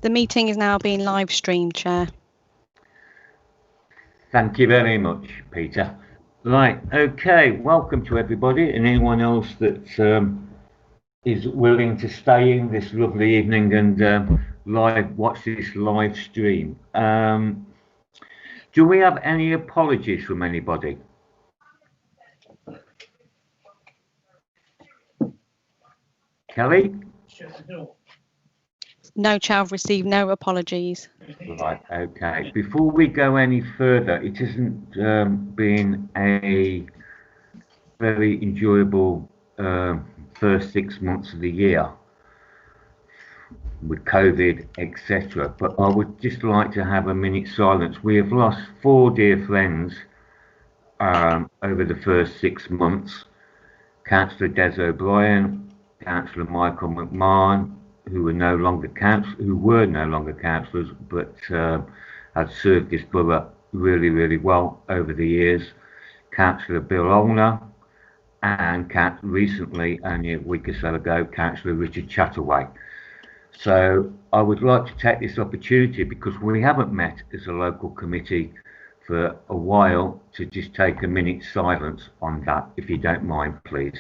The meeting is now being live streamed, Chair. Thank you very much, Peter. Right, okay, welcome to everybody and anyone else that is willing to stay in this lovely evening and watch this live stream. Do we have any apologies from anybody? Kelly? No, Chair, I've received no apologies. Right, okay. Before we go any further, it hasn't been a very enjoyable first 6 months of the year with COVID, etc. But I would just like to have a minute's silence. We have lost 4 dear friends over the first 6 months. Councillor Des O'Brien, Councillor Michael McMahon, who were no longer councillors, but had served this borough really, really well over the years. Councillor Bill Olner, and recently, only a week or so ago, Councillor Richard Chataway. So I would like to take this opportunity, because we haven't met as a local committee for a while, to just take a minute's silence on that, if you don't mind, please.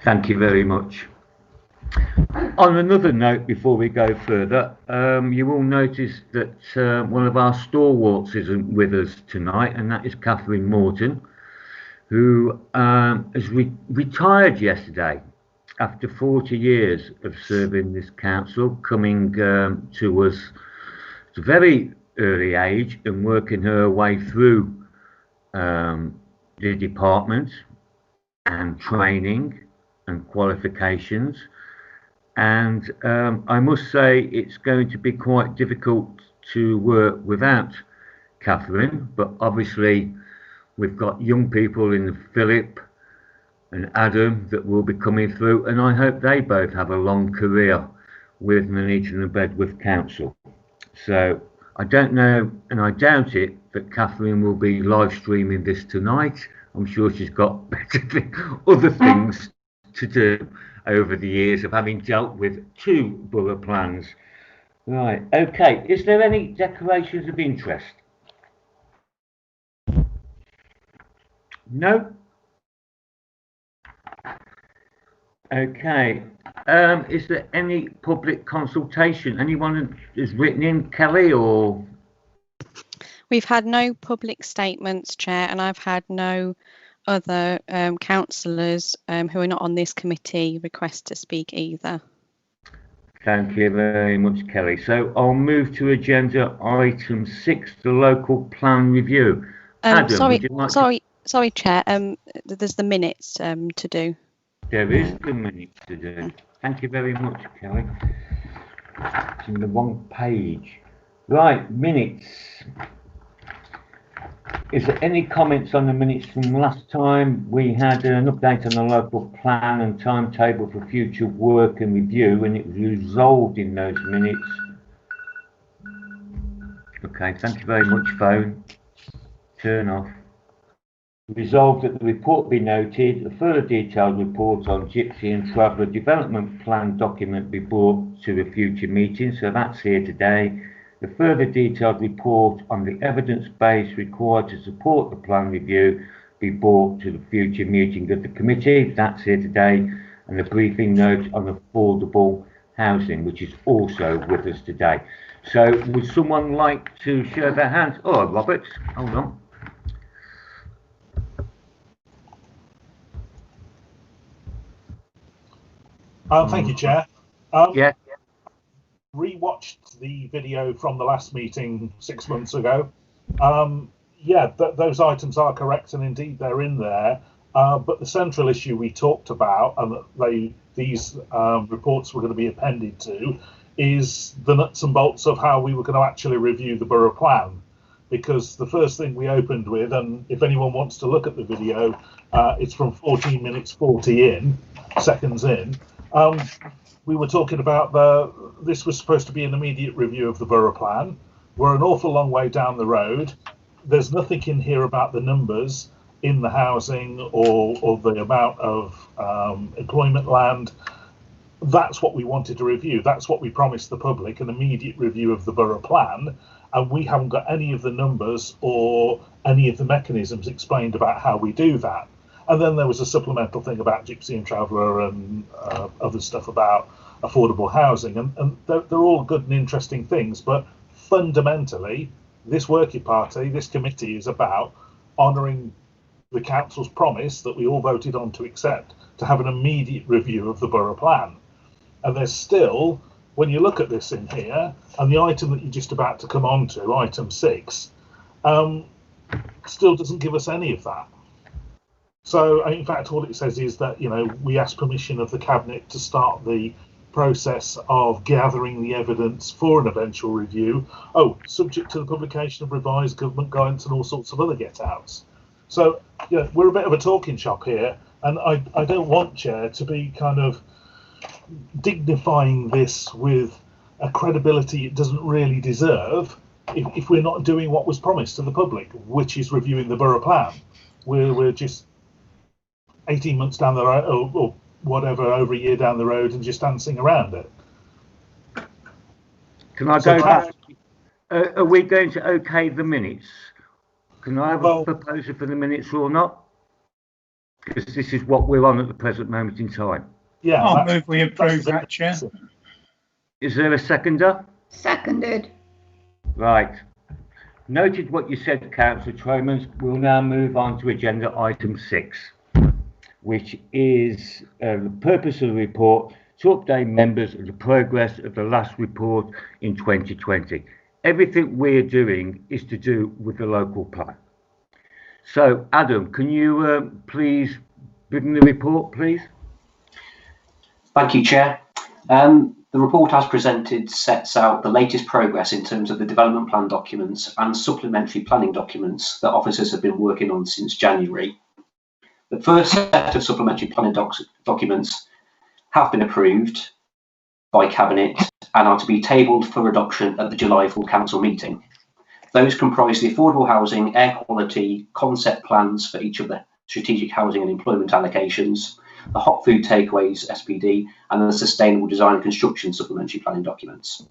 Thank you very much. On another note, before we go further, you will notice that one of our stalwarts isn't with us tonight, and that is Kathryn Morton, who has retired yesterday after 40 years of serving this council, coming to us at a very early age and working her way through the department and training and qualifications. And I must say it's going to be quite difficult to work without Kathryn, but obviously we've got young people in Philip and Adam that will be coming through, and I hope they both have a long career with Nuneaton and Bedworth Council. So I don't know, and I doubt it, that Kathryn will be live streaming this tonight. I'm sure she's got other things to do over the years of having dealt with 2 borough plans. Right, okay, is there any declarations of interest? No? Okay, is there any public consultation? Anyone has written in, Kelly, or? We've had no public statements, Chair, and I've had no other councillors who are not on this committee request to speak either. Thank you very much, Kelly. So I'll move to agenda item 6, the local plan review. Adam, sorry, Chair. There's the minutes to do. There is the minutes to do. Thank you very much, Kelly. It's in the wrong page. Right, minutes. Is there any comments on the minutes from last time? We had an update on the local plan and timetable for future work and review, and it was resolved in those minutes. Okay, thank you very much, phone. Turn off. Resolved that the report be noted, a further detailed report on Gypsy and Traveller Development Plan document be brought to a future meeting, so that's here today. The further detailed report on the evidence base required to support the plan review be brought to the future meeting of the committee. That's here today, and the briefing note on affordable housing, which is also with us today. So would someone like to show their hands? Oh, Robert, hold on. Thank you, Chair. Yeah. Rewatched the video from the last meeting 6 months ago. Those items are correct, and indeed they're in there. But the central issue we talked about, and that these reports were going to be appended to, is the nuts and bolts of how we were going to actually review the borough plan. Because the first thing we opened with, and if anyone wants to look at the video, it's from 14 minutes 40 seconds in. We were talking about this was supposed to be an immediate review of the borough plan. We're an awful long way down the road. There's nothing in here about the numbers in the housing or the amount of employment land. That's what we wanted to review. That's what we promised the public, an immediate review of the borough plan. And we haven't got any of the numbers or any of the mechanisms explained about how we do that. And then there was a supplemental thing about Gypsy and Traveller and other stuff about affordable housing. And they're all good and interesting things. But fundamentally, this working party, this committee is about honouring the council's promise that we all voted on to accept, to have an immediate review of the borough plan. And there's still, when you look at this in here, and the item that you're just about to come on to, item 6, still doesn't give us any of that. So, in fact, all it says is that, we ask permission of the Cabinet to start the process of gathering the evidence for an eventual review. Oh, subject to the publication of revised government guidance and all sorts of other get-outs. So, we're a bit of a talking shop here, and I don't want, Chair, to be kind of dignifying this with a credibility it doesn't really deserve if we're not doing what was promised to the public, which is reviewing the borough plan. We're just 18 months down the road, or whatever, over a year down the road, and just dancing around it. Can I go back? Are we going to okay the minutes? Can I have a proposal for the minutes or not? Because this is what we're on at the present moment in time. Yeah, I'll move we approve that, Chair. Is there a seconder? Seconded. Right. Noted what you said, Councillor Tromans. We'll now move on to agenda item 6, which is the purpose of the report to update members of the progress of the last report in 2020. Everything we're doing is to do with the local plan. So, Adam, can you please bring the report, please? Thank you, Chair. The report as presented sets out the latest progress in terms of the development plan documents and supplementary planning documents that officers have been working on since January. The first set of supplementary planning documents have been approved by Cabinet and are to be tabled for adoption at the July full council meeting. Those comprise the affordable housing, air quality, concept plans for each of the strategic housing and employment allocations, the hot food takeaways SPD, and the sustainable design and construction supplementary planning documents.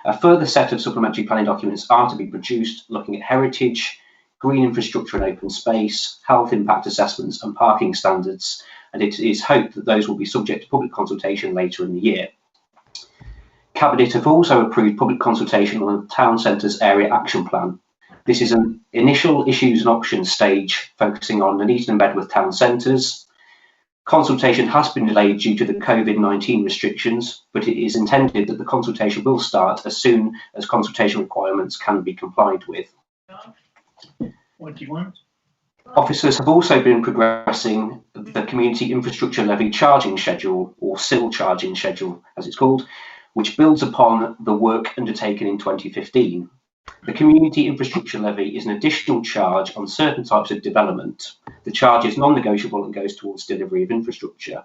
A further set of supplementary planning documents are to be produced looking at heritage, green infrastructure and open space, health impact assessments and parking standards, and it is hoped that those will be subject to public consultation later in the year. Cabinet have also approved public consultation on the Town Centres Area Action Plan. This is an initial issues and options stage focusing on Nuneaton and Bedworth Town Centres. Consultation has been delayed due to the COVID-19 restrictions, but it is intended that the consultation will start as soon as consultation requirements can be complied with. What do you want? Officers have also been progressing the Community Infrastructure Levy charging schedule, or SIL charging schedule as it's called, which builds upon the work undertaken in 2015. The Community Infrastructure Levy is an additional charge on certain types of development. The charge is non-negotiable and goes towards delivery of infrastructure.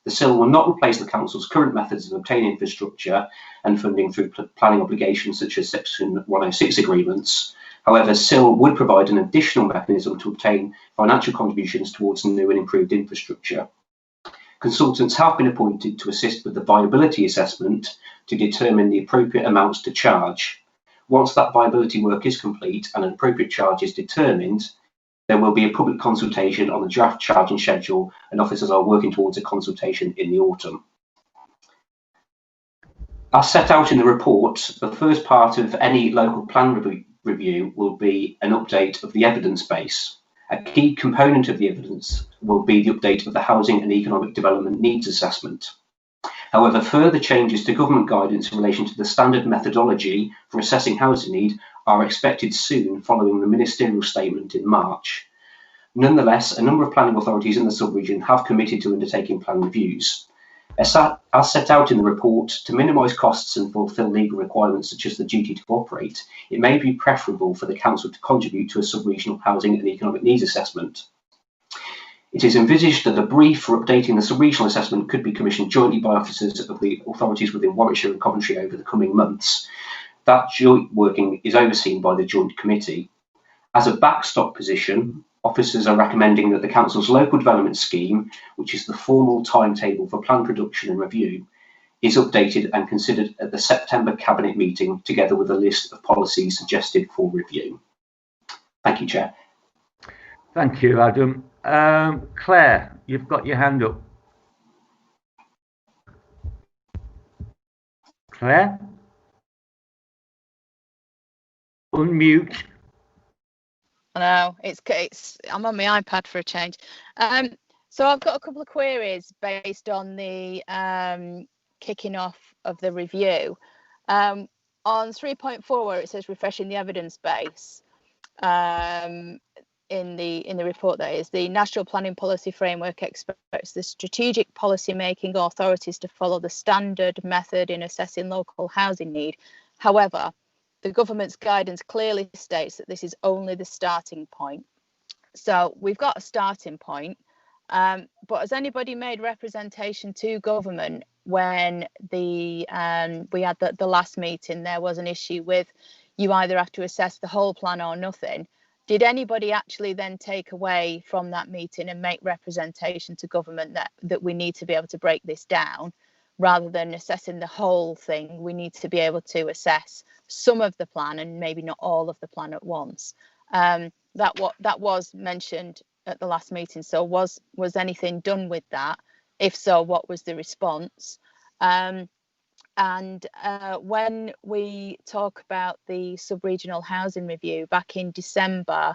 The SIL will not replace the Council's current methods of obtaining infrastructure and funding through planning obligations such as Section 106 agreements. However, SIL would provide an additional mechanism to obtain financial contributions towards new and improved infrastructure. Consultants have been appointed to assist with the viability assessment to determine the appropriate amounts to charge. Once that viability work is complete and an appropriate charge is determined, There will be a public consultation on the draft charging schedule, and officers are working towards a consultation in the autumn. As set out in the report, the first part of any local plan review will be an update of the evidence base. A key component of the evidence will be the update of the Housing and Economic Development Needs Assessment. However, further changes to government guidance in relation to the standard methodology for assessing housing need are expected soon following the ministerial statement in March. Nonetheless, a number of planning authorities in the sub-region have committed to undertaking plan reviews. As set out in the report, to minimise costs and fulfil legal requirements such as the duty to operate, it may be preferable for the council to contribute to a sub-regional housing and economic needs assessment. It is envisaged that a brief for updating the sub-regional assessment could be commissioned jointly by officers of the authorities within Warwickshire and Coventry over the coming months. That joint working is overseen by the Joint Committee. As a backstop position, officers are recommending that the Council's local development scheme, which is the formal timetable for plan production and review, is updated and considered at the September Cabinet meeting, together with a list of policies suggested for review. Thank you, Chair. Thank you, Adam. Claire, you've got your hand up. Claire? Unmute. I know it's I'm on my iPad for a change. So I've got a couple of queries based on the kicking off of the review. On 3.4, where it says refreshing the evidence base, in the report, that is, the National Planning Policy Framework expects the strategic policy making authorities to follow the standard method in assessing local housing need. However, the government's guidance clearly states that this is only the starting point. So we've got a starting point, but has anybody made representation to government when we had the last meeting? There was an issue with you either have to assess the whole plan or nothing. Did anybody actually then take away from that meeting and make representation to government that we need to be able to break this down? Rather than assessing the whole thing, we need to be able to assess some of the plan and maybe not all of the plan at once. That was mentioned at the last meeting. So was anything done with that? If so, what was the response? And when we talk about the sub-regional housing review back in December,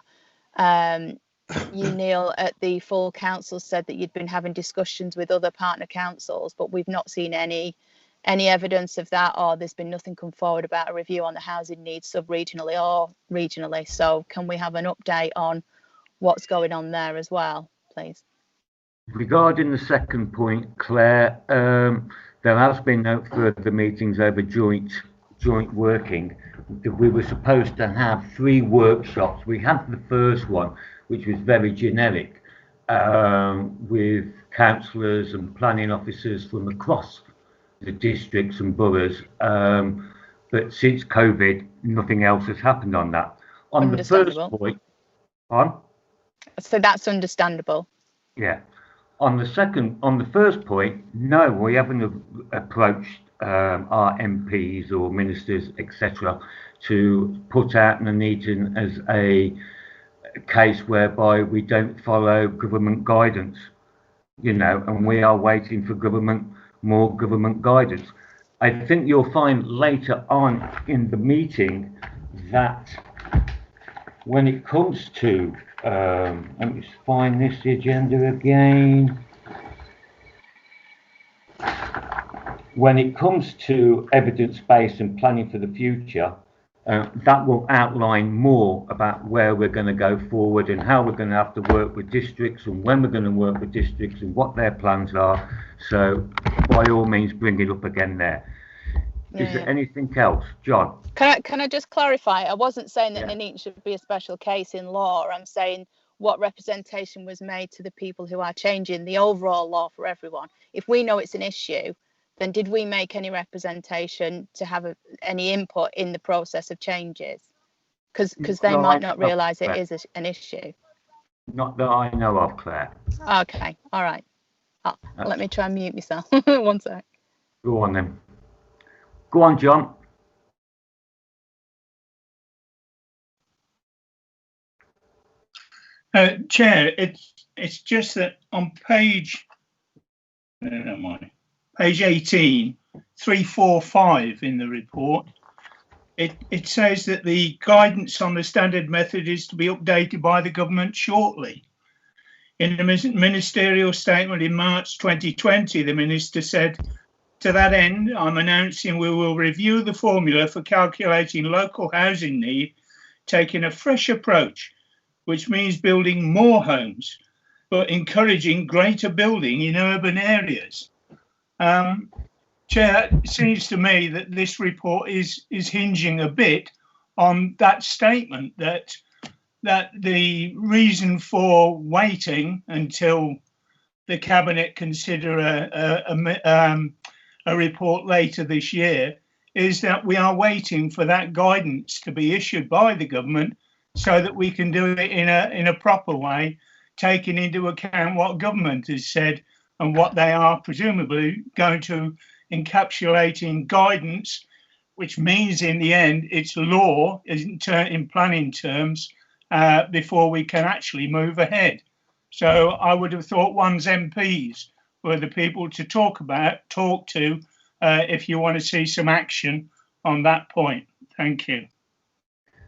you, Neil, at the full council said that you'd been having discussions with other partner councils, but we've not seen any evidence of that, or there's been nothing come forward about a review on the housing needs sub-regionally or regionally. So can we have an update on what's going on there as well, please? Regarding the second point, Claire, there has been no further meetings over joint working. We were supposed to have 3 workshops. We had the first one, which was very generic, with councillors and planning officers from across the districts and boroughs. But since COVID, nothing else has happened on that. On the first point, so that's understandable. Yeah. On the first point, no, we haven't approached our MPs or ministers, etc., to put out an Nuneaton as a case whereby we don't follow government guidance, and we are waiting for more government guidance. I think you'll find later on in the meeting that when it comes to let me just find this agenda again. When it comes to evidence-based and planning for the future, that will outline more about where we're going to go forward and how we're going to have to work with districts and when we're going to work with districts and what their plans are. So by all means, bring it up again there. Is there anything else, John? Can I just clarify? I wasn't saying that Nuneaton should be a special case in law. I'm saying what representation was made to the people who are changing the overall law for everyone. If we know it's an issue, then did we make any representation to have any input in the process of changes? Because they might not realise it is an issue. Not that I know of, Claire. Okay, all right. Let me try and mute myself. One sec. Go on then. Go on, John. Chair, it's just that on page 18, 345 in the report, it says that the guidance on the standard method is to be updated by the government shortly. In the ministerial statement in March 2020, the minister said, "To that end, I'm announcing we will review the formula for calculating local housing need, taking a fresh approach, which means building more homes, but encouraging greater building in urban areas." Chair, it seems to me that this report is hinging a bit on that statement, that the reason for waiting until the Cabinet consider a report later this year is that we are waiting for that guidance to be issued by the government so that we can do it in a proper way, taking into account what government has said and what they are presumably going to encapsulate in guidance, which means in the end it's law in planning terms before we can actually move ahead. So I would have thought one's MPs were the people to talk to if you want to see some action on that point. Thank you.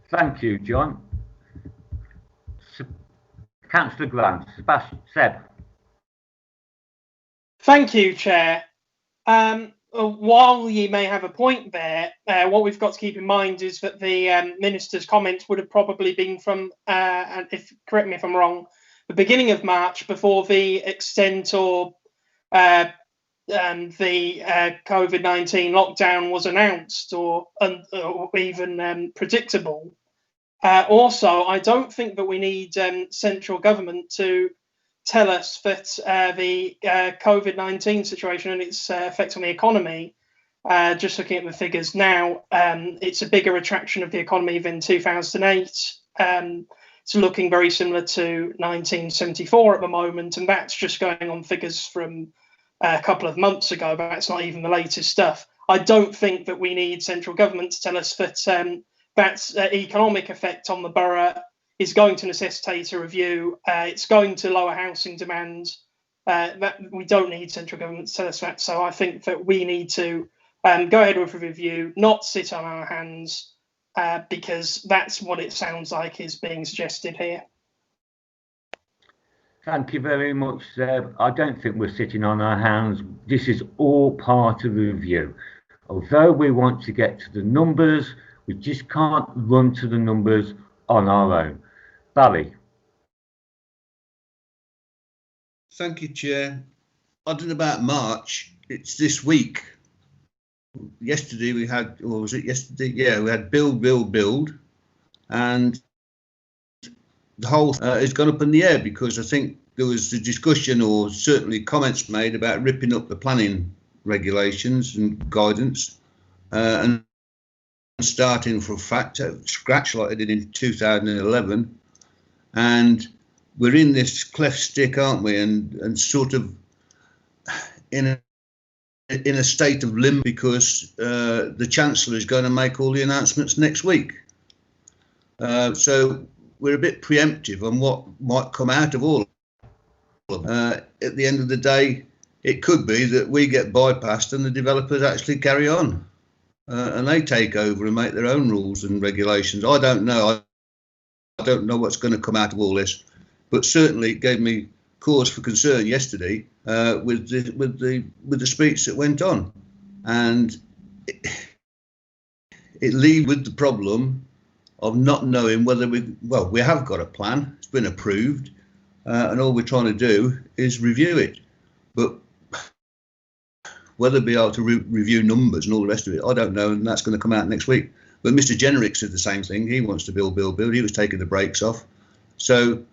Thank you, John. Councillor Grant, Seb. Thank you, Chair. While you may have a point there, what we've got to keep in mind is that the Minister's comments would have probably been from, and correct me if I'm wrong, the beginning of March, before the extent or the COVID-19 lockdown was announced or even predictable. Also, I don't think that we need central government to tell us that the COVID-19 situation and its effect on the economy, just looking at the figures now, it's a bigger retraction of the economy than 2008. It's looking very similar to 1974 at the moment, and that's just going on figures from a couple of months ago. But that's not even the latest stuff. I don't think that we need central government to tell us that that economic effect on the borough is going to necessitate a review. It's going to lower housing demand. That we don't need central government to tell us that. So I think that we need to go ahead with a review, not sit on our hands, because that's what it sounds like is being suggested here. Thank you very much, Seb. I don't think we're sitting on our hands. This is all part of the review. Although we want to get to the numbers, we just can't run to the numbers on our own. Barry. Thank you, Chair. I don't know about March. It's this week. Yesterday we had, or was it yesterday? Yeah, we had build, and the whole has gone up in the air because I think there was a discussion or certainly comments made about ripping up the planning regulations and guidance and starting from scratch like they did in 2011. And we're in this cleft stick, aren't we? And sort of in a state of limbo because the Chancellor is going to make all the announcements next week. So we're a bit preemptive on what might come out of all of them. At the end of the day, it could be that we get bypassed and the developers actually carry on and they take over and make their own rules and regulations. I don't know. I don't know what's going to come out of all this, but certainly it gave me cause for concern yesterday with the speech that went on, and it leaves with the problem of not knowing whether we have got a plan. It's been approved, and all we're trying to do is review it, but whether be able to review numbers and all the rest of it, I don't know, and that's going to come out next week. But Mr. Generick said the same thing. He wants to build. He was taking the brakes off. So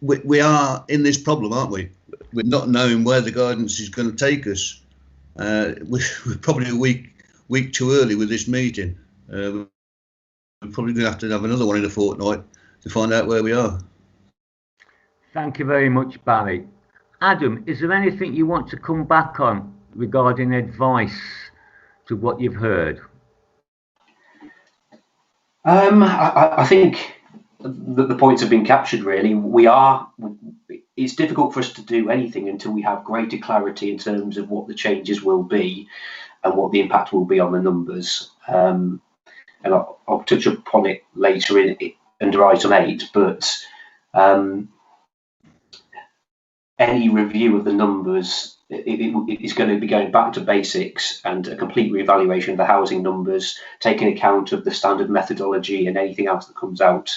we are in this problem, aren't we? We're not knowing where the guidance is going to take us. We're probably a week too early with this meeting. We're probably going to have another one in a fortnight to find out where we are. Thank you very much, Barry. Adam, is there anything you want to come back on regarding advice to what you've heard? I think the points have been captured. Really, it's difficult for us to do anything until we have greater clarity in terms of what the changes will be and what the impact will be on the numbers. And I'll touch upon it later under item 8, but any review of the numbers, it is going to be going back to basics and a complete reevaluation of the housing numbers, taking account of the standard methodology and anything else that comes out.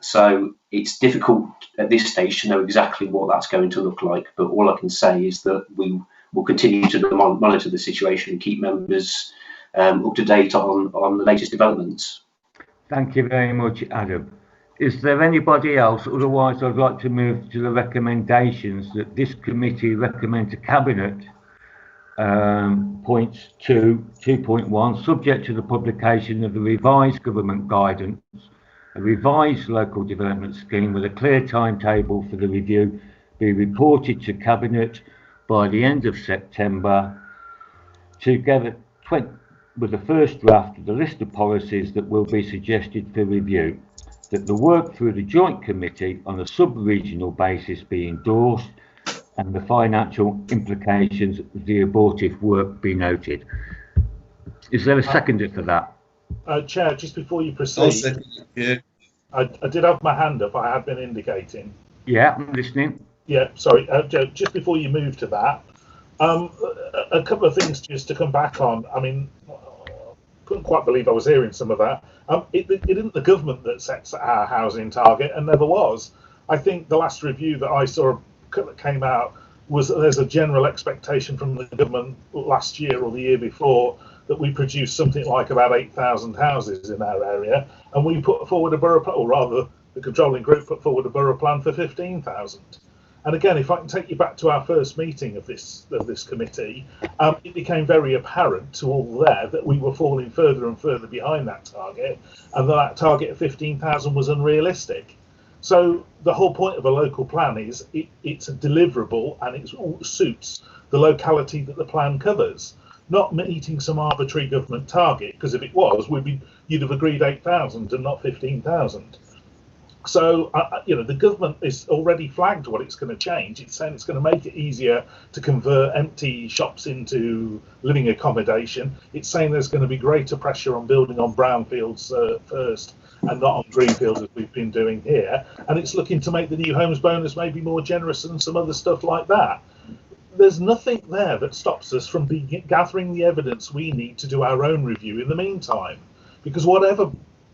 So it's difficult at this stage to know exactly what that's going to look like, but all I can say is that we will continue to monitor the situation and keep members up to date on the latest developments. Thank you very much, Adam. Is there anybody else? Otherwise, I'd like to move to the recommendations that this committee recommend to Cabinet. Points 2.1, subject to the publication of the revised government guidance, a revised local development scheme with a clear timetable for the review be reported to Cabinet by the end of September, together with the first draft of the list of policies that will be suggested for review, that the work through the joint committee on a sub-regional basis be endorsed and the financial implications of the abortive work be noted. Is there a seconder for that? Chair, just before you proceed, Yeah. I did have my hand up. I had been indicating. Yeah, I'm listening. Yeah, sorry. Just before you move to that, a couple of things just to come back on. I mean, couldn't quite believe I was hearing some of that. It isn't the government that sets our housing target, and never was. I think the last review that I saw that came out was that there's a general expectation from the government last year or the year before that we produced something like about 8,000 houses in our area, and we put forward a borough plan, or rather the controlling group put forward a borough plan for 15,000. And again, if I can take you back to our first meeting of this committee, it became very apparent to all there that we were falling further and further behind that target, and that target of 15,000 was unrealistic. So the whole point of a local plan is it's a deliverable, and it suits the locality that the plan covers, not meeting some arbitrary government target, because if it was, you'd have agreed 8,000 and not 15,000. So, the government is already flagged what it's going to change. It's saying it's going to make it easier to convert empty shops into living accommodation. It's saying there's going to be greater pressure on building on brownfields first and not on greenfields, as we've been doing here. And it's looking to make the new homes bonus maybe more generous and some other stuff like that. There's nothing there that stops us from gathering the evidence we need to do our own review in the meantime. Because whatever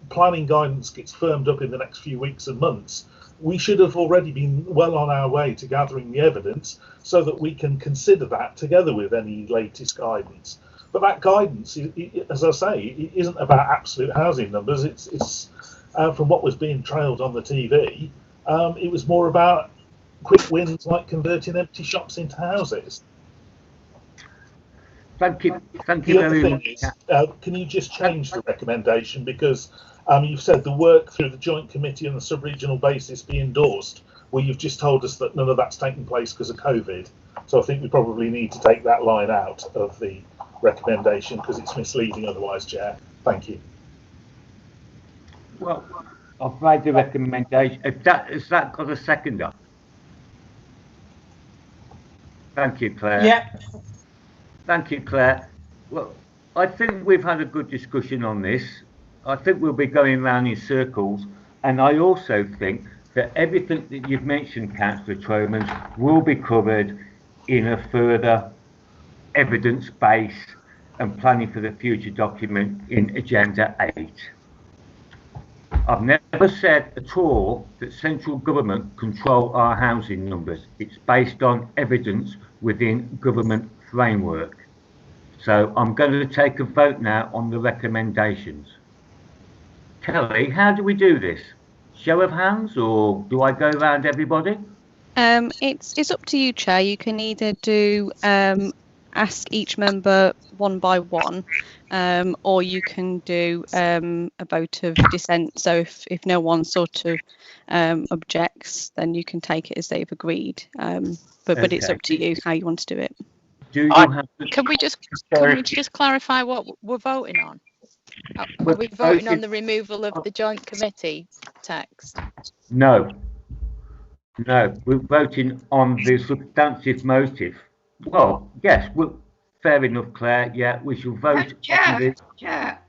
planning guidance gets firmed up in the next few weeks and months, we should have already been well on our way to gathering the evidence so that we can consider that together with any latest guidance. But that guidance, as I say, it isn't about absolute housing numbers. It's from what was being trailed on the TV, it was more about quick wins like converting empty shops into houses. Thank you The other very thing much. is, can you just change the recommendation, because you've said the work through the joint committee on the sub-regional basis be endorsed. Well, you've just told us that none of that's taken place because of COVID. So I think we probably need to take that line out of the recommendation because it's misleading otherwise, Chair. Thank you. Well, I've made the recommendation. Has that got a seconder? Thank you, Claire. Yeah. Thank you, Claire. Well, I think we've had a good discussion on this. I think we'll be going round in circles, and I also think that everything that you've mentioned, Councillor Tromans, will be covered in a further evidence base and planning for the future document in Agenda 8. I've never said at all that central government control our housing numbers. It's based on evidence within government framework. So I'm going to take a vote now on the recommendations. Kelly, how do we do this? Show of hands, or do I go around everybody? It's up to you, Chair. You can either do ask each member one by one, or you can do a vote of dissent. So if no one sort of objects, then you can take it as they've agreed. But it's up to you how you want to do it. Do you have to... Can we just clarify what we're voting on? Are we voting on the removal of the joint committee text? No. No, we're voting on the substantive motive. Well, yes, fair enough, Claire. Yeah, we shall vote on this. Chair,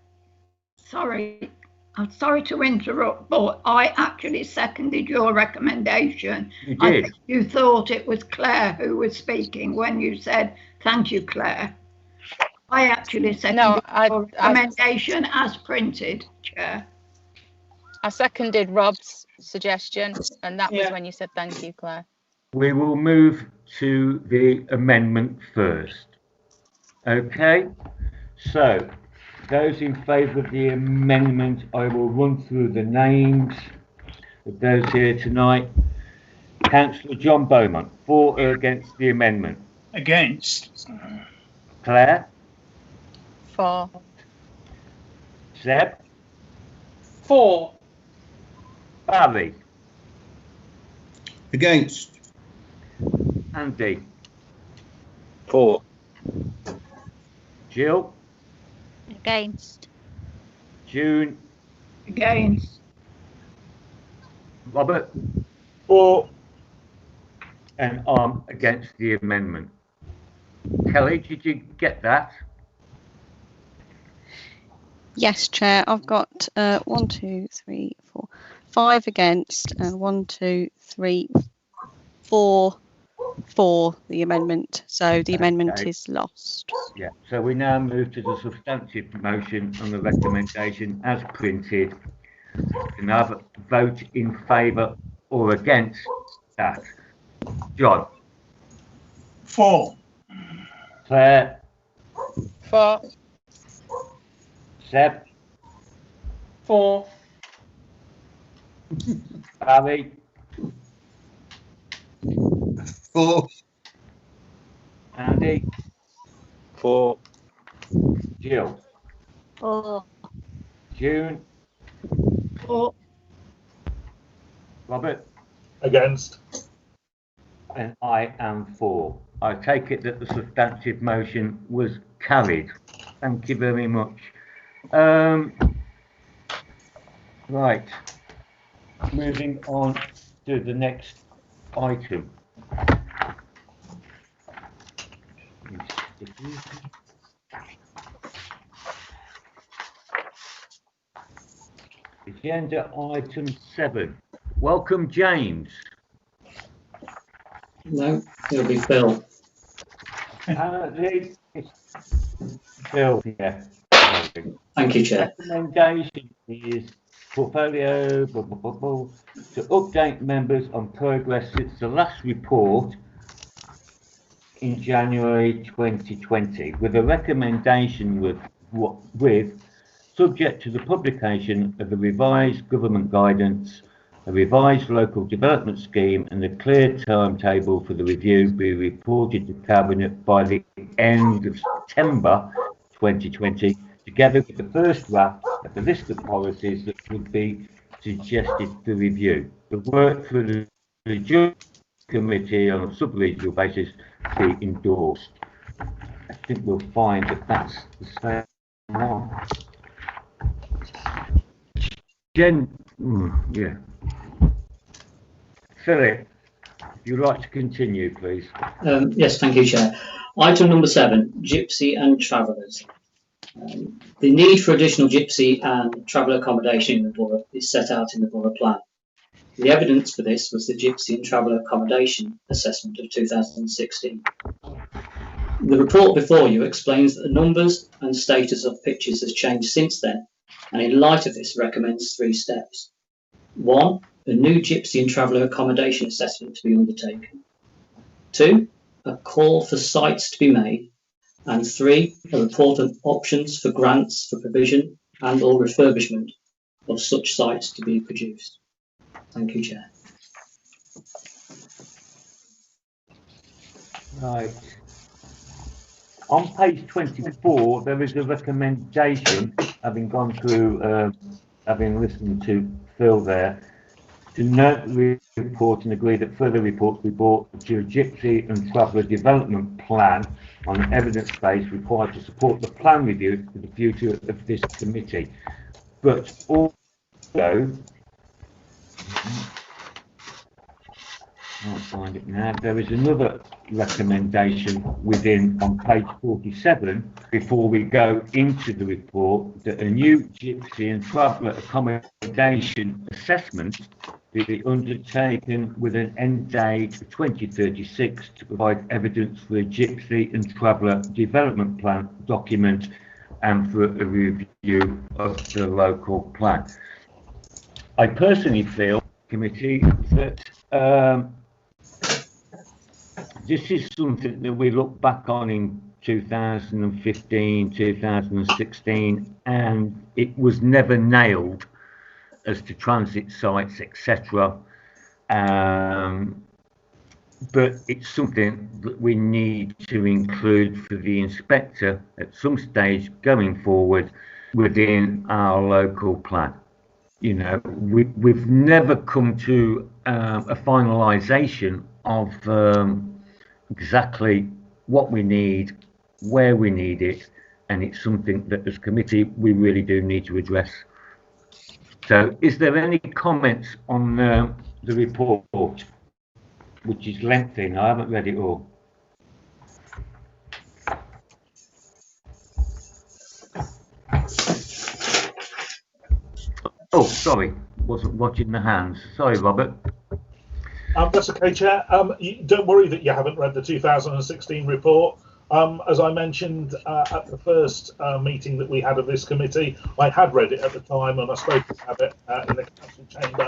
sorry. I'm sorry to interrupt, but I actually seconded your recommendation. You I did. think you thought it was Claire who was speaking when you said, thank you, Claire. I actually seconded your recommendation as printed, Chair. I seconded Rob's suggestion, and that was when you said thank you, Claire. We will move to the amendment first. Okay, so those in favour of the amendment, I will run through the names of those here tonight. Councillor John Beaumont, for or against the amendment? Against. Claire? For. Seb? For. Barry? Against. Andy? For. Jill? Against. June? Against. Robert? For. And I'm against the amendment. Kelly, did you get that? Yes, Chair. I've got 1, 2, 3, 4, 5 against, and 1, 2, 3, 4 for the amendment. So the amendment is lost. Yeah. So we now move to the substantive motion on the recommendation as printed. And have a vote in favour or against that. John? For. Claire? For. Seb? For. Barry? For. Andy? For. Jill? For. June? For. Robert? Against. And I am for. I take it that the substantive motion was carried. Thank you very much. Right. Moving on to the next item. Agenda item 7. Welcome, James. No, it'll be Phil. Phil, yeah. Thank you, Chair. Recommendation is portfolio to update members on progress since the last report in January 2020, with a recommendation with subject to the publication of the revised government guidance, a revised local development scheme, and a clear timetable for the review be reported to Cabinet by the end of September 2020, together with the first draft of the list of policies that would be suggested for review. The work for the joint committee on a sub-regional basis be endorsed. I think we'll find that that's the same one. Yeah. Philip, if you'd like to continue, please. Yes, thank you, Chair. Item number 7, Gypsy and Travellers. The need for additional gypsy and traveller accommodation in the borough is set out in the borough plan. The evidence for this was the Gypsy and Traveller Accommodation Assessment of 2016. The report before you explains that the numbers and status of pitches has changed since then, and in light of this recommends 3 steps. 1, a new Gypsy and Traveller Accommodation Assessment to be undertaken. 2, a call for sites to be made. And 3, a report of options for grants for provision and or refurbishment of such sites to be produced. Thank you, Chair. Right. On page 24, there is a recommendation, having gone through, having listened to Phil there, to note report and agree that further reports be brought to a Gypsy and Traveller Development Plan on an evidence base required to support the plan review for the future of this committee. But also, I'll find it now, there is another recommendation on page 47 before we go into the report, that a new Gypsy and Traveller accommodation assessment be undertaken with an end date of 2036 to provide evidence for a Gypsy and Traveller development plan document and for a review of the local plan. I personally feel, committee, that this is something that we look back on in 2015, 2016, and it was never nailed as to transit sites, etc. But it's something that we need to include for the inspector at some stage going forward within our local plan. You know, we've never come to a finalisation of exactly what we need, where we need it, and it's something that as committee we really do need to address. So is there any comments on the report, which is lengthy, and I haven't read it all? Oh, sorry, wasn't watching the hands. Sorry, Robert. That's okay, Chair. Don't worry that you haven't read the 2016 report. As I mentioned at the first meeting that we had of this committee, I had read it at the time, and I spoke about it in the council chamber,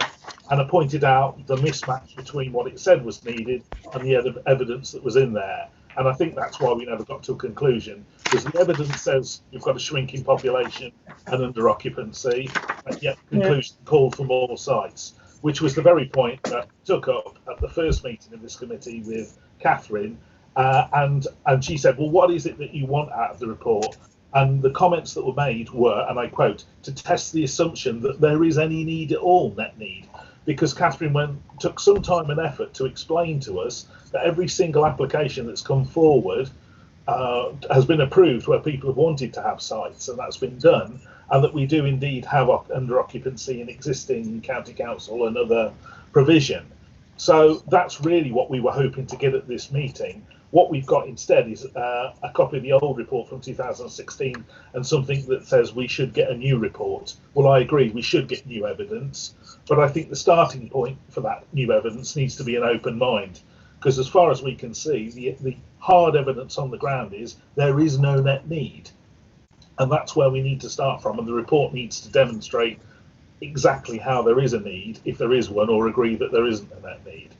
and I pointed out the mismatch between what it said was needed and the evidence that was in there. And I think that's why we never got to a conclusion, because the evidence says you've got a shrinking population and under occupancy, and yet the conclusion called for more sites, which was the very point that I took up at the first meeting of this committee with Kathryn. And she said, well, what is it that you want out of the report? And the comments that were made were, and I quote, to test the assumption that there is any need at all, net need. Because Kathryn took some time and effort to explain to us that every single application that's come forward has been approved where people have wanted to have sites, and that's been done, and that we do indeed have under occupancy in existing county council and other provision. So that's really what we were hoping to get at this meeting. What we've got instead is a copy of the old report from 2016 and something that says we should get a new report. Well, I agree, we should get new evidence, but I think the starting point for that new evidence needs to be an open mind, because as far as we can see, the hard evidence on the ground is there is no net need, and that's where we need to start from, and the report needs to demonstrate exactly how there is a need, if there is one, or agree that there isn't a net need.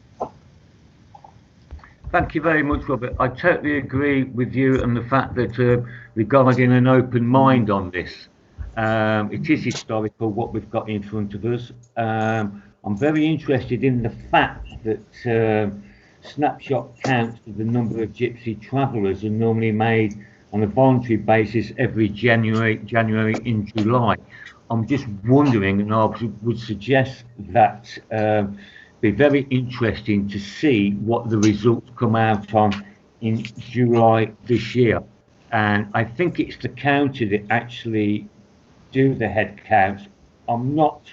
Thank you very much, Robert. I totally agree with you and the fact that regarding an open mind on this, it is historical what we've got in front of us. I'm very interested in the fact that snapshot counts of the number of Gypsy travellers are normally made on a voluntary basis every January in July. I'm just wondering, and I would suggest that be very interesting to see what the results come out on in July this year. And I think it's the county that actually do the head counts. I'm not,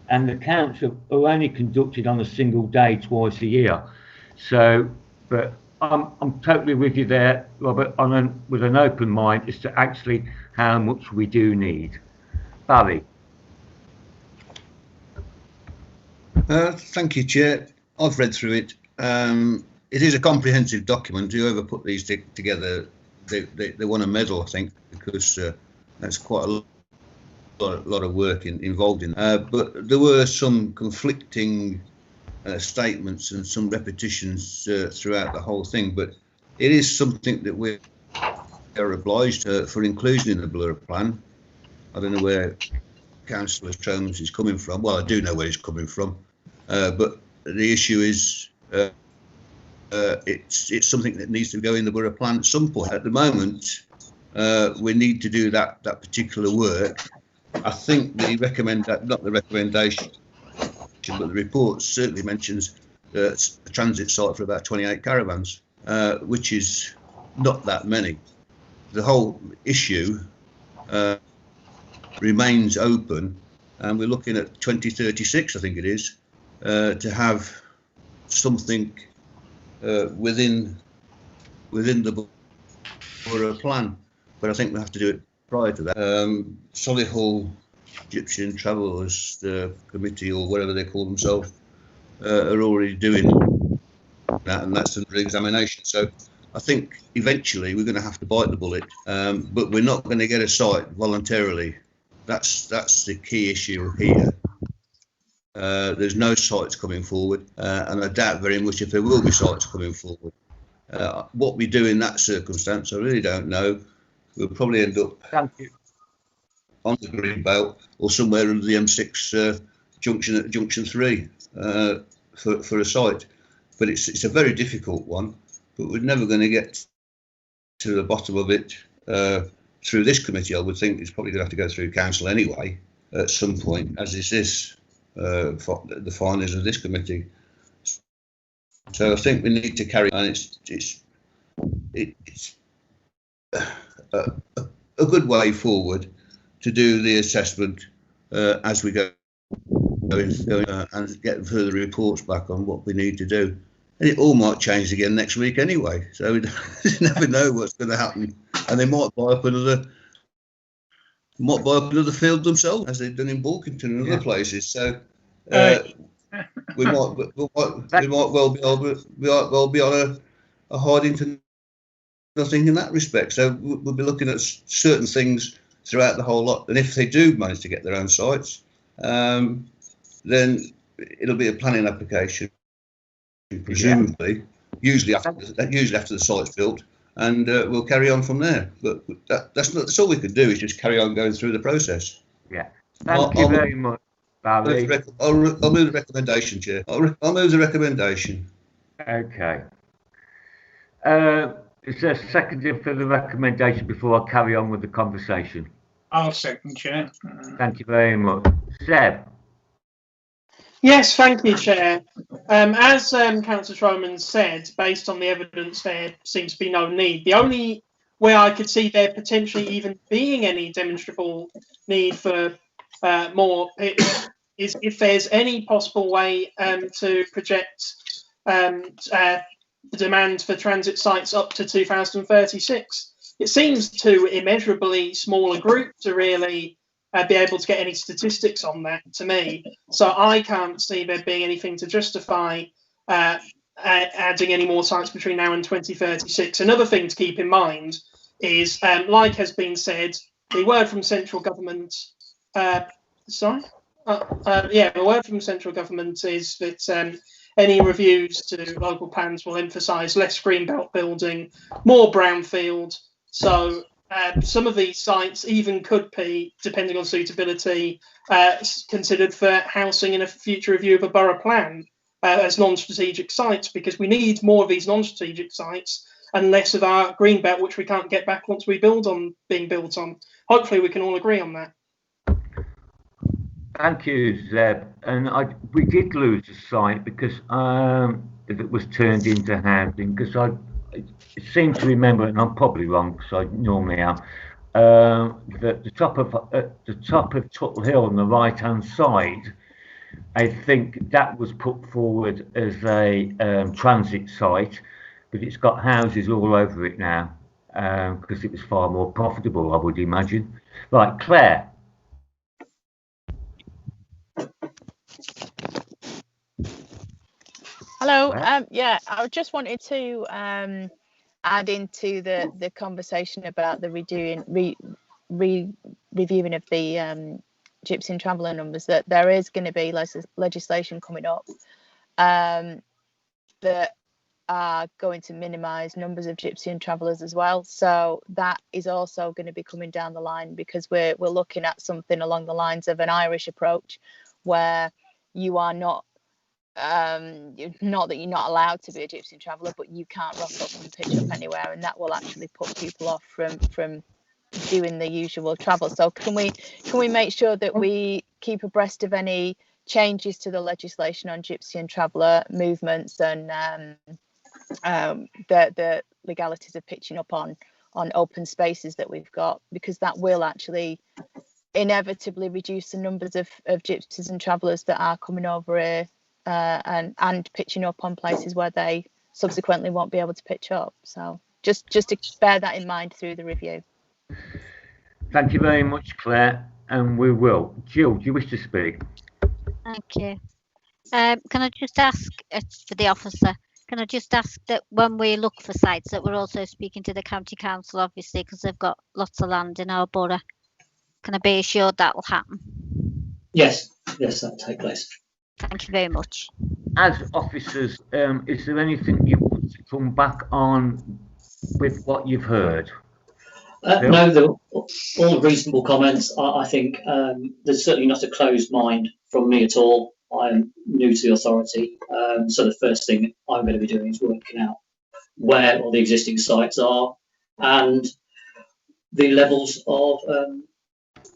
and the counts are only conducted on a single day twice a year. So, but I'm totally with you there, Robert, with an open mind as to actually how much we do need. Barry. Thank you, Chair. I've read through it. It is a comprehensive document. Whoever put these together, they want a medal, I think, because that's quite a lot of work involved in. But there were some conflicting statements and some repetitions throughout the whole thing. But it is something that we are obliged for inclusion in the Borough Plan. I don't know where Councillor Tromes is coming from. Well, I do know where he's coming from. But the issue is it's something that needs to go in the Borough Plan at some point. At the moment, we need to do that particular work. I think not the recommendation but the report certainly mentions a transit site for about 28 caravans, which is not that many. The whole issue remains open, and we're looking at 2036, I think it is, to have something within the borough plan. But I think we have to do it prior to that. Solihull Egyptian Travellers Committee, or whatever they call themselves, are already doing that, and that's under examination. So I think eventually we're going to have to bite the bullet, but we're not going to get a site voluntarily. That's the key issue here. There's no sites coming forward, and I doubt very much if there will be sites coming forward. What we do in that circumstance, I really don't know. We'll probably end up on the green belt or somewhere under the M6 junction at junction 3 for a site. But it's a very difficult one, but we're never going to get to the bottom of it through this committee. I would think it's probably going to have to go through council anyway at some point, as is this the findings of this committee. So I think we need to carry on. It's a good way forward to do the assessment as we go and get further reports back on what we need to do. And it all might change again next week anyway, so we never know what's going to happen. And they might buy up another field themselves, as they've done in Bulkington and other places. So we might well be on a hard into nothing in that respect. So we'll be looking at certain things throughout the whole lot. And if they do manage to get their own sites, then it'll be a planning application, presumably, usually after the site's built, and we'll carry on from there. But that's all we could do, is just carry on going through the process. Yeah. Thank you very much, Barry. I'll move the recommendation, Chair. I'll move the recommendation. Okay. Is there a second for the recommendation before I carry on with the conversation? I'll second, Chair. Thank you very much. Seb? Yes, thank you, Chair. As Councillor Troman said, based on the evidence, there seems to be no need. The only way I could see there potentially even being any demonstrable need for more is if there's any possible way to project the demand for transit sites up to 2036. It seems too immeasurably small a group to really be able to get any statistics on that, to me. So I can't see there being anything to justify adding any more sites between now and 2036. Another thing to keep in mind is, like has been said, the word from central government, the word from central government is that any reviews to local plans will emphasise less greenbelt building, more brownfield. So some of these sites even could be, depending on suitability, considered for housing in a future review of a borough plan as non-strategic sites, because we need more of these non-strategic sites and less of our greenbelt, which we can't get back once we build on being built on. Hopefully we can all agree on that. Thank you, Zeb. And we did lose a site because it was turned into housing, because I seem to remember, and I'm probably wrong because I normally am, that the top of Tuttle Hill on the right-hand side, I think that was put forward as a transit site, but it's got houses all over it now because it was far more profitable, I would imagine. Right, Claire. Hello. Yeah, I just wanted to add into the conversation about the reviewing of the Gypsy and Traveller numbers, that there is going to be legislation coming up that are going to minimise numbers of Gypsy and Travellers as well. So that is also going to be coming down the line, because we're looking at something along the lines of an Irish approach, where you are not that you're not allowed to be a Gypsy and Traveller, but you can't rock up and pitch up anywhere, and that will actually put people off from doing the usual travel. So can we make sure that we keep abreast of any changes to the legislation on gypsy and traveller movements and the legalities of pitching up on open spaces that we've got, because that will actually inevitably reduce the numbers of gypsies and travellers that are coming over here and pitching up on places where they subsequently won't be able to pitch up. So just to bear that in mind through the review. Thank you very much, Claire, and we will. Jill, do you wish to speak? Thank you. Can I just ask, it's for the officer, can I just ask that when we look for sites that we're also speaking to the county council, obviously, because they've got lots of land in our borough. Can I be assured that will happen? Yes, that'll take place. Thank you very much. As officers, is there anything you want to come back on with what you've heard? No, they're all reasonable comments. I think there's certainly not a closed mind from me at all. I'm new to the authority, so the first thing I'm going to be doing is working out where all the existing sites are and the levels of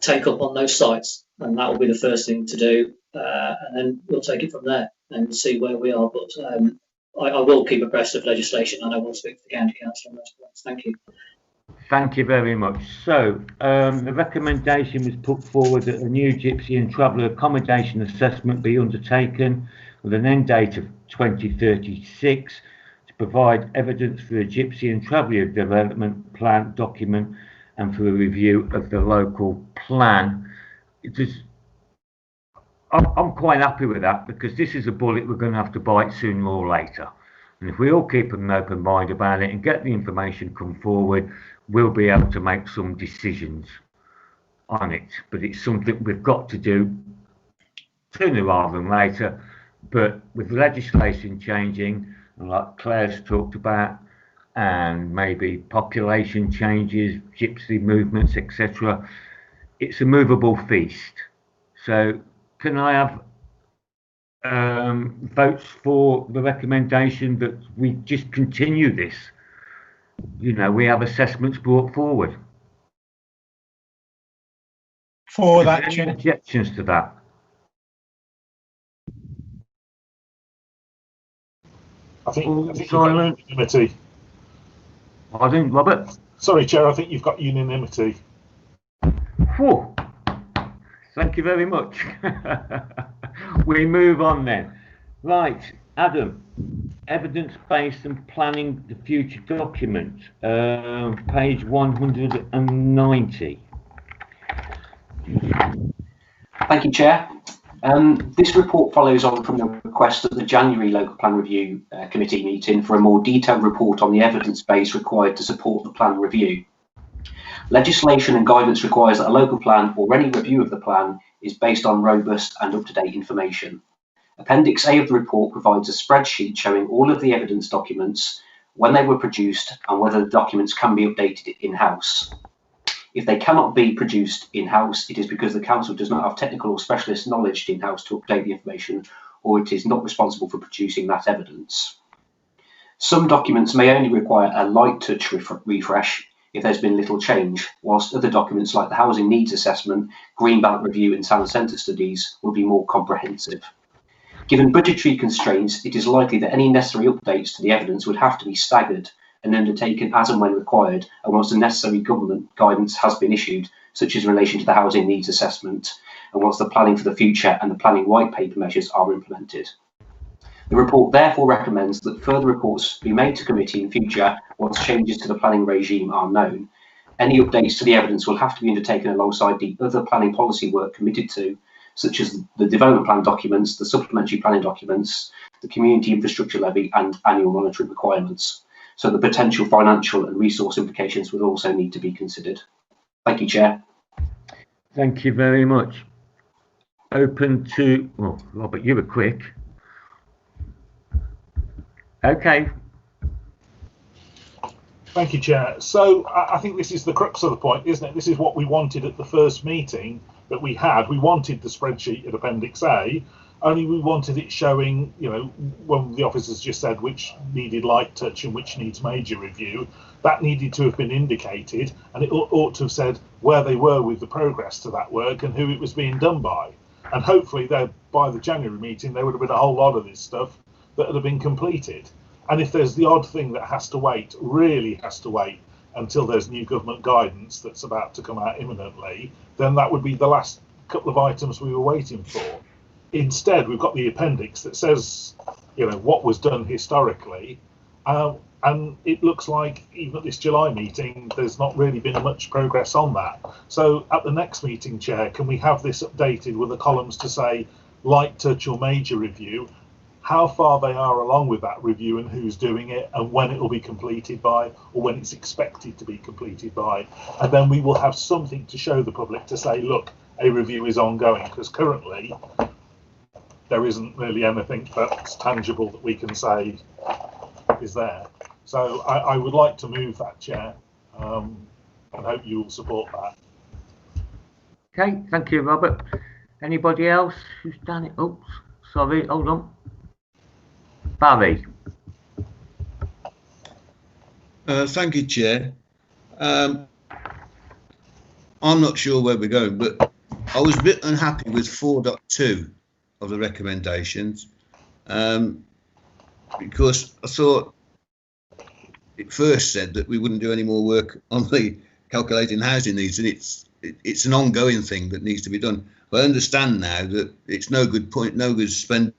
take up on those sites, and that will be the first thing to do, and then we'll take it from there and see where we are. But I will keep abreast of legislation, and I will speak to the county council on those points. Thank you. Thank you very much. So the recommendation was put forward that a new gypsy and traveller accommodation assessment be undertaken with an end date of 2036 to provide evidence for a gypsy and traveller development plan document and for a review of the local plan. I'm quite happy with that, because this is a bullet we're going to have to bite sooner or later. And if we all keep an open mind about it and get the information come forward, we'll be able to make some decisions on it. But it's something we've got to do sooner rather than later. But with legislation changing, and like Claire's talked about, and maybe population changes, gypsy movements, etc., it's a movable feast. So can I have votes for the recommendation that we just continue this? You know, we have assessments brought forward. For Is that, there any Chair. objections to that? I think silent. You've got unanimity. Pardon, Robert? Sorry, Chair, I think you've got unanimity. Whew. Thank you very much. We move on then. Right, Adam, evidence-based and planning the future document, page 190. Thank you, Chair. This report follows on from the request at the January Local Plan Review Committee meeting for a more detailed report on the evidence base required to support the plan review. Legislation and guidance requires that a local plan or any review of the plan is based on robust and up-to-date information. Appendix A of the report provides a spreadsheet showing all of the evidence documents, when they were produced, and whether the documents can be updated in-house. If they cannot be produced in-house, it is because the council does not have technical or specialist knowledge in-house to update the information, or it is not responsible for producing that evidence. Some documents may only require a light touch refresh if there's been little change, whilst other documents like the Housing Needs Assessment, Green Belt Review and Town Centre Studies will be more comprehensive. Given budgetary constraints, it is likely that any necessary updates to the evidence would have to be staggered and undertaken as and when required, and once the necessary government guidance has been issued, such as in relation to the Housing Needs Assessment, and once the Planning for the Future and the Planning White Paper measures are implemented. The report therefore recommends that further reports be made to committee in future once changes to the planning regime are known. Any updates to the evidence will have to be undertaken alongside the other planning policy work committed to, such as the development plan documents, the supplementary planning documents, the community infrastructure levy and annual monitoring requirements. So the potential financial and resource implications would also need to be considered. Thank you, Chair. Thank you very much. Open to, well, Robert, you were quick. Okay. Thank you, Chair. So I think this is the crux of the point, isn't it? This is what we wanted at the first meeting that we had. We wanted the spreadsheet at Appendix A, only we wanted it showing, you know, when the officers just said which needed light touch and which needs major review, that needed to have been indicated, and it ought to have said where they were with the progress to that work and who it was being done by. And hopefully by the January meeting there would have been a whole lot of this stuff that would have been completed. And if there's the odd thing that has to wait, really has to wait until there's new government guidance that's about to come out imminently, then that would be the last couple of items we were waiting for. Instead, we've got the appendix that says, you know, what was done historically, and it looks like even at this July meeting, there's not really been much progress on that. So at the next meeting, Chair, can we have this updated with the columns to say light touch or major review, how far they are along with that review and who's doing it and when it will be completed by, or when it's expected to be completed by, and then we will have something to show the public to say, look, a review is ongoing, because currently there isn't really anything that's tangible that we can say is there. So I would like to move that, Chair, and hope you will support that. Okay, thank you, Robert. Anybody else who's done it? Oops, sorry, hold on. Barry. Thank you, Chair. I'm not sure where we're going, but I was a bit unhappy with 4.2 of the recommendations, because I thought it first said that we wouldn't do any more work on the calculating housing needs, and it's an ongoing thing that needs to be done. But I understand now that it's no good spending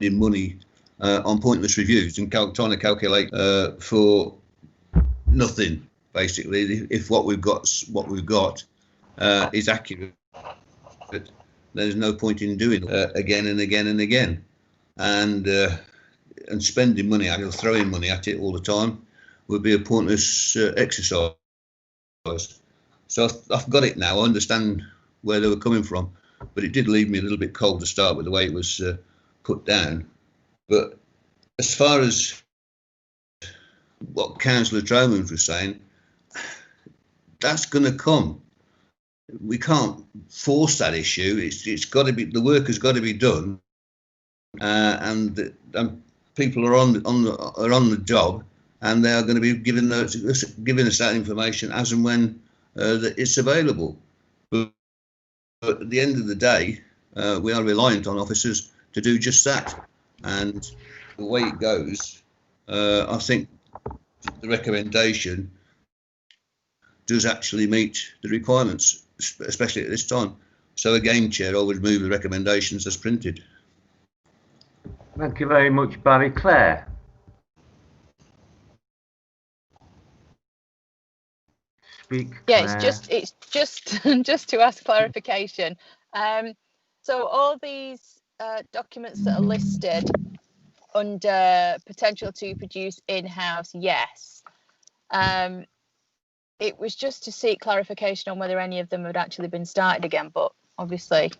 money on pointless reviews and trying to calculate for nothing, basically. If what we've got is accurate, there's no point in doing it again and again and again, and spending money at it or throwing money at it all the time would be a pointless exercise. So I've got it now. I understand where they were coming from, but it did leave me a little bit cold to start with the way it was put down. But as far as what Councillor Tromans was saying, that's going to come. We can't force that issue. It's got to be, the work has got to be done, and people are on the job, and they are going to be giving us that information as and when it's available. But at the end of the day, we are reliant on officers to do just that. And the way it goes, I think the recommendation does actually meet the requirements, especially at this time. So again, Chair, I would move the recommendations as printed. Thank you very much, Barry. Claire. Speak, Claire. Yeah, it's just to ask clarification. So all these documents that are listed under potential to produce in-house, yes. It was just to seek clarification on whether any of them had actually been started again, but obviously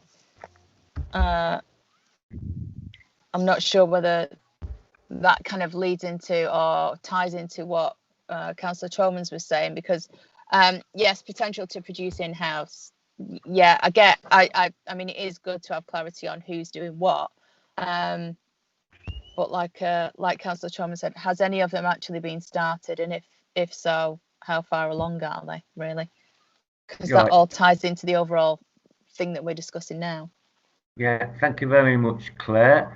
I'm not sure whether that kind of leads into or ties into what Councillor Tromans was saying, because yes, potential to produce in-house. Yeah, I mean, it is good to have clarity on who's doing what. But like Councillor Tromans said, has any of them actually been started? And if so, how far along are they, really? Because that all ties into the overall thing that we're discussing now. Yeah, thank you very much, Claire.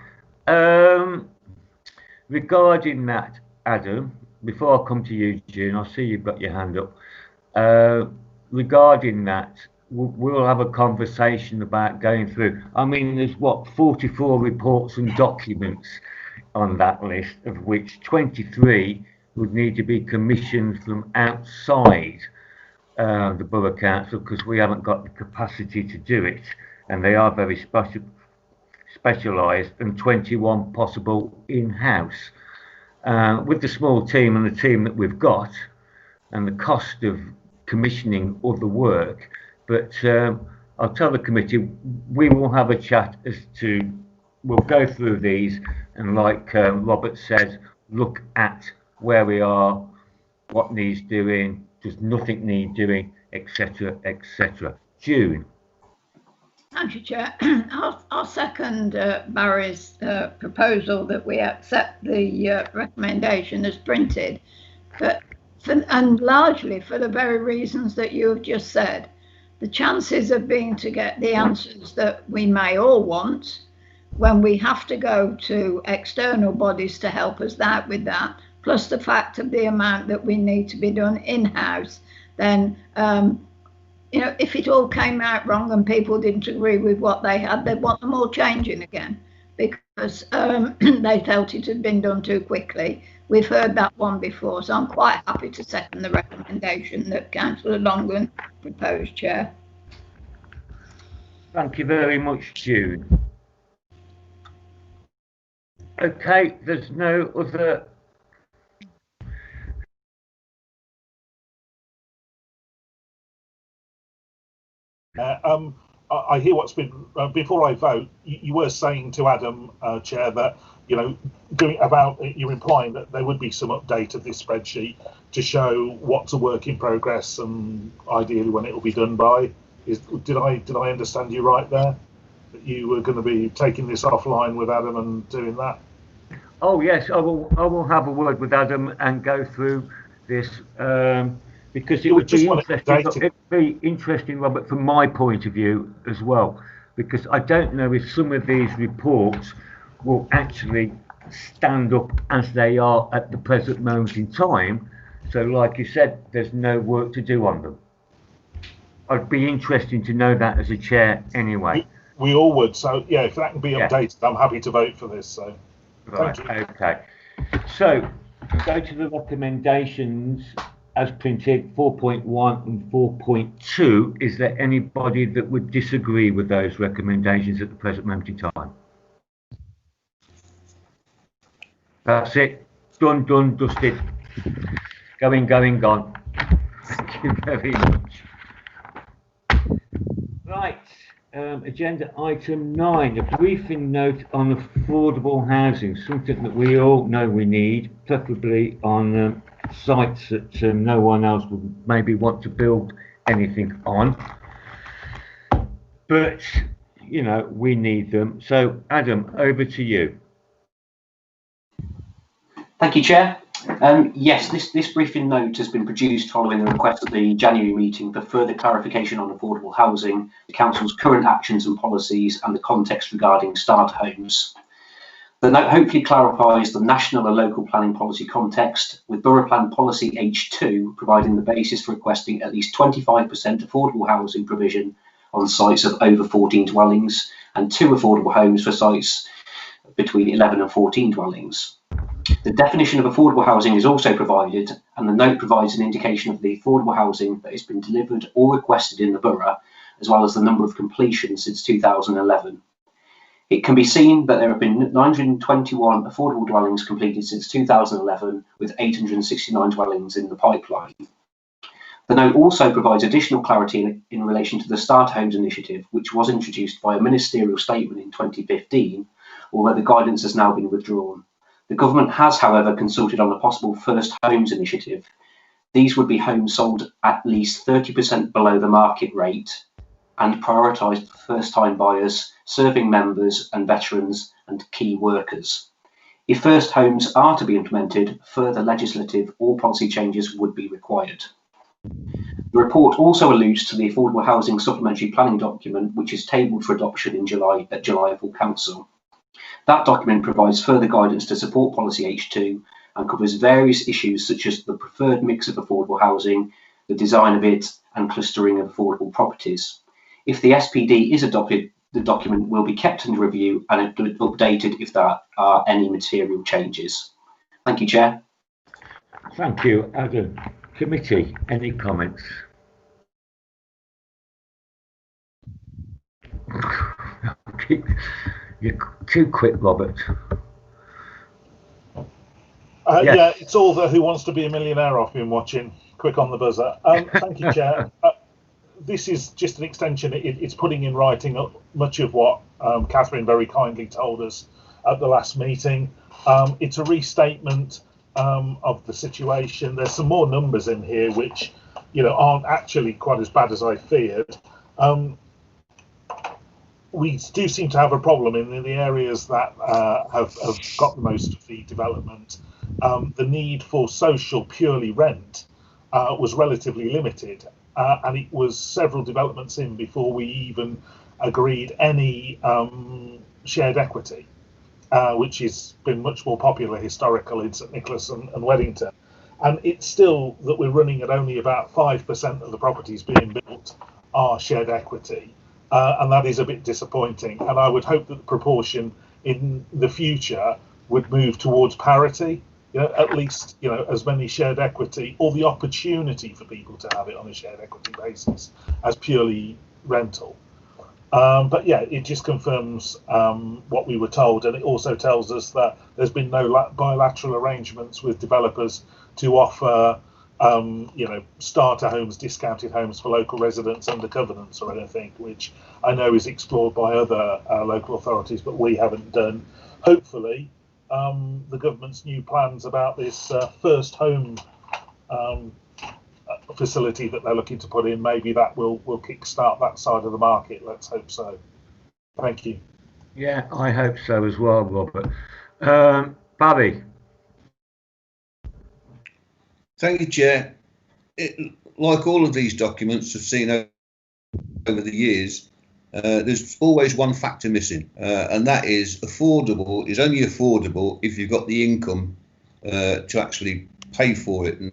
Regarding that, Adam, before I come to you, June, I see you've got your hand up. Regarding that, we'll have a conversation about going through. I mean, there's 44 reports and documents on that list, of which 23 would need to be commissioned from outside the Borough Council, because we haven't got the capacity to do it, and they are very specialised, and 21 possible in-house. With the small team and the team that we've got, and the cost of commissioning other work, but I'll tell the committee we will have a chat as to, we'll go through these, and like Robert said, look at where we are, what needs doing, does nothing need doing, etc., etc. June. Thank you, Chair. I'll second Barry's proposal that we accept the recommendation as printed, but and largely for the very reasons that you have just said. the chances of being to get the answers that we may all want when we have to go to external bodies to help us out with that, plus the fact of the amount that we need to be done in-house, then you know, if it all came out wrong and people didn't agree with what they had, they'd want them all changing again because they felt it had been done too quickly. We've heard that one before, so I'm quite happy to second the recommendation that Councillor Longman proposed, Chair. Thank you very much, Jude. Okay, there's no other. I hear what's been before I vote. You were saying to Adam, Chair, that you're implying that there would be some update of this spreadsheet to show what's a work in progress and ideally when it will be done by. Did I understand you right there? That you were going to be taking this offline with Adam and doing that? Oh yes, I will have a word with Adam and go through this. Because it would be interesting, Robert, from my point of view as well, because I don't know if some of these reports will actually stand up as they are at the present moment in time. So like you said, there's no work to do on them. I'd be interesting to know that as a chair anyway. We all would. So yeah, if that can be updated, I'm happy to vote for this. So right, okay. So go to the recommendations as printed, 4.1 and 4.2. Is there anybody that would disagree with those recommendations at the present moment in time? That's it. Done, dusted. Going, gone. Thank you very much. Right. Agenda item 9, a briefing note on affordable housing, something that we all know we need, preferably on sites that no one else would maybe want to build anything on, but you know, we need them. So Adam, over to you. Thank you, Chair. Yes, this briefing note has been produced following the request at the January meeting for further clarification on affordable housing, the Council's current actions and policies, and the context regarding starter homes. The note hopefully clarifies the national and local planning policy context, with Borough Plan Policy H2 providing the basis for requesting at least 25% affordable housing provision on sites of over 14 dwellings and 2 affordable homes for sites between 11 and 14 dwellings. The definition of affordable housing is also provided, and the note provides an indication of the affordable housing that has been delivered or requested in the borough, as well as the number of completions since 2011. It can be seen that there have been 921 affordable dwellings completed since 2011, with 869 dwellings in the pipeline. The note also provides additional clarity in relation to the Start Homes initiative, which was introduced by a ministerial statement in 2015, although the guidance has now been withdrawn. The government has, however, consulted on a possible First Homes initiative. These would be homes sold at least 30% below the market rate and prioritised for first-time buyers, serving members and veterans and key workers. If First Homes are to be implemented, further legislative or policy changes would be required. The report also alludes to the Affordable Housing Supplementary Planning document, which is tabled for adoption in July at July full council. That document provides further guidance to support Policy H2 and covers various issues such as the preferred mix of affordable housing, the design of it, and clustering of affordable properties. If the SPD is adopted, the document will be kept under review and updated if there are any material changes. Thank you, Chair. Thank you, Adam. Committee, any comments? You're too quick, Robert. Yes. Yeah, it's all the Who Wants to Be a Millionaire I've been watching. Quick on the buzzer. Thank you, Chair. This is just an extension. It's putting in writing much of what Kathryn very kindly told us at the last meeting. It's a restatement of the situation. There's some more numbers in here which, you know, aren't actually quite as bad as I feared. We do seem to have a problem in the areas that have got the most of the development. The need for social purely rent was relatively limited, and it was several developments in before we even agreed any shared equity, which has been much more popular historically in St Nicholas and Weddington. And it's still that we're running at only about 5% of the properties being built are shared equity, and that is a bit disappointing. And I would hope that the proportion in the future would move towards parity. At least as many shared equity, or the opportunity for people to have it on a shared equity basis as purely rental. But yeah, it just confirms what we were told, and it also tells us that there's been no bilateral arrangements with developers to offer starter homes, discounted homes for local residents under covenants or anything, which I know is explored by other local authorities, but we haven't done. Hopefully the government's new plans about this first home facility that they're looking to put in, maybe that will kickstart that side of the market. Let's hope so. Thank you. Yeah, I hope so as well, Robert. Barry. Thank you, Chair. Like all of these documents I've seen over the years, there's always one factor missing, and that is affordable is only affordable if you've got the income to actually pay for it. And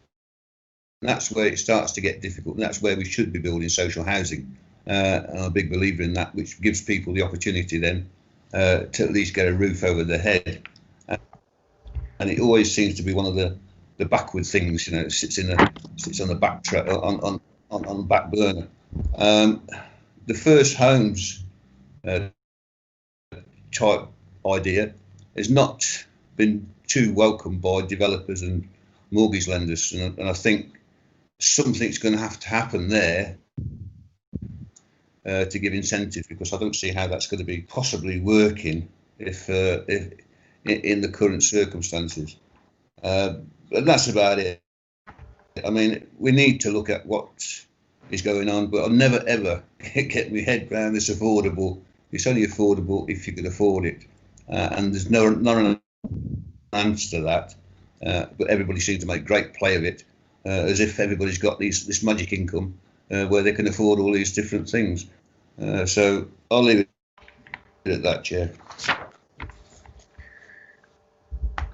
that's where it starts to get difficult, and that's where we should be building social housing. I'm a big believer in that, which gives people the opportunity then to at least get a roof over their head. And it always seems to be one of the backward things, it sits on the back track on the back burner. The first homes type idea has not been too welcomed by developers and mortgage lenders, and I think something's going to have to happen there to give incentives, because I don't see how that's going to be possibly working if in the current circumstances. And that's about it. I mean, we need to look at what is going on, but I'll never ever get my head around this affordable. It's only affordable if you can afford it, and there's not an answer to that. But everybody seems to make great play of it, as if everybody's got this magic income where they can afford all these different things. So I'll leave it at that, Chair.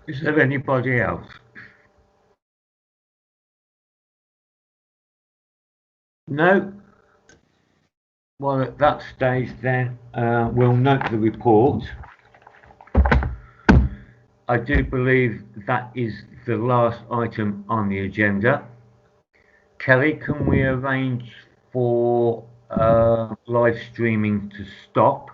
Is there anybody else? No? Well, at that stage then, we'll note the report. I do believe that is the last item on the agenda. Kelly, can we arrange for live streaming to stop?